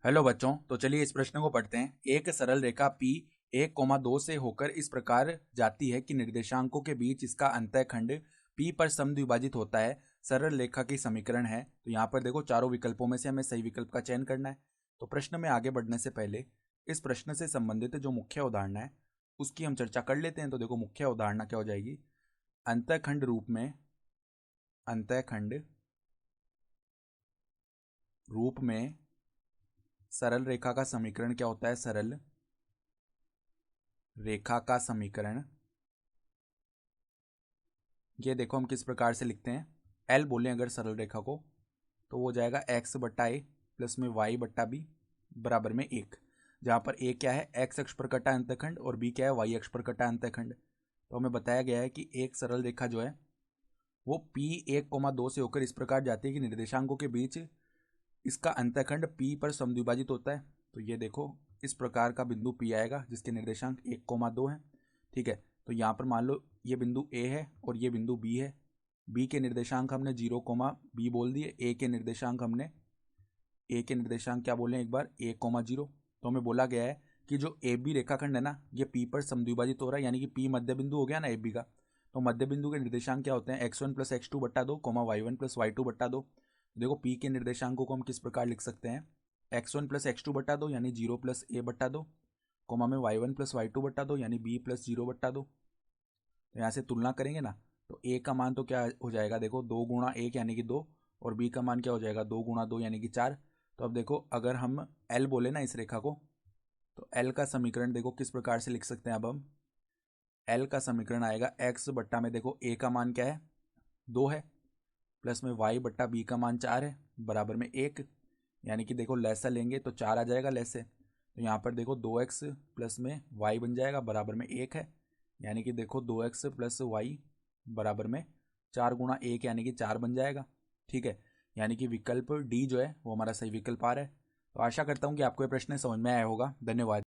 Hello बच्चों, तो चलिए इस प्रश्न को पढ़ते हैं। एक सरल रेखा P 1,2 से होकर इस प्रकार जाती है कि निर्देशांकों के बीच इसका अंतःखंड P पर समद्विभाजित होता है। सरल रेखा की समीकरण है। तो यहाँ पर देखो, चारों विकल्पों में से हमें सही विकल्प का चयन करना है। तो प्रश्न में आगे बढ़ने से पहले इस प्रश्न से संबंधित जो मुख्य उदाहरण है उसकी हम चर्चा कर लेते हैं। तो देखो, मुख्य उदाहरण क्या हो जाएगी। अंतःखंड रूप में सरल रेखा का समीकरण क्या होता है। सरल रेखा का समीकरण, ये देखो हम किस प्रकार से लिखते हैं। एल बोलें अगर सरल रेखा को, तो वो जाएगा एक्स बट्टा ए प्लस में वाई बट्टा बी बराबर में 1, जहाँ पर ए क्या है, एक्स अक्ष पर कटा अंतःखंड, और बी क्या है, वाई अक्ष पर कटा अंतःखंड। तो हमें बताया गया है कि एक सरल रेखा जो है वो P 1,2 से होकर इस प्रकार जाती है कि निर्देशांकों के बीच इसका अंतःखंड P पर समद्विभाजित होता है। तो ये देखो, इस प्रकार का बिंदु P आएगा जिसके निर्देशांक 1,2 है। ठीक है, तो यहाँ पर मान लो ये बिंदु A है और ये बिंदु B है। B के निर्देशांक हमने 0, B बोल दिए। A के निर्देशांक क्या बोले एक बार, 1,0। तो हमें बोला गया है कि जो AB रेखाखंड है ना, ये P पर समद्विभाजित हो रहा है, यानी कि P मध्य बिंदु हो गया ना AB का। तो मध्य बिंदु के निर्देशांक क्या होते हैं, x1 प्लस x2 बट्टा 2, y1 प्लस y2 बट्टा 2। देखो, P के निर्देशांकों को हम किस प्रकार लिख सकते हैं, x1 प्लस x2 बट्टा 2 यानी 0 प्लस a बट्टा 2, कोमा में y1 प्लस y2 बट्टा 2 यानी b प्लस 0 बट्टा 2। तो यहाँ से तुलना करेंगे ना, तो a का मान तो क्या हो जाएगा, देखो 2 गुणा 1 यानी कि 2, और b का मान क्या हो जाएगा, 2 गुणा 2 यानी कि 4। तो अब देखो, अगर हम l बोले ना इस रेखा को, तो l का समीकरण देखो किस प्रकार से लिख सकते हैं। अब हम l का समीकरण आएगा x बट्टा में, देखो a का मान क्या है, 2 है, प्लस में y बट्टा b का मान 4 है बराबर में 1, यानी कि देखो लैसा लेंगे तो 4 आ जाएगा लैसे। तो यहाँ पर देखो 2x प्लस में y बन जाएगा बराबर में 1 है, यानी कि देखो 2x प्लस वाई बराबर में 4 गुणा 1 यानी कि 4 बन जाएगा। ठीक है, यानी कि विकल्प डी जो है वो हमारा सही विकल्प आ रहा है। तो आशा करता हूँ कि आपको ये प्रश्न समझ में आया होगा। धन्यवाद।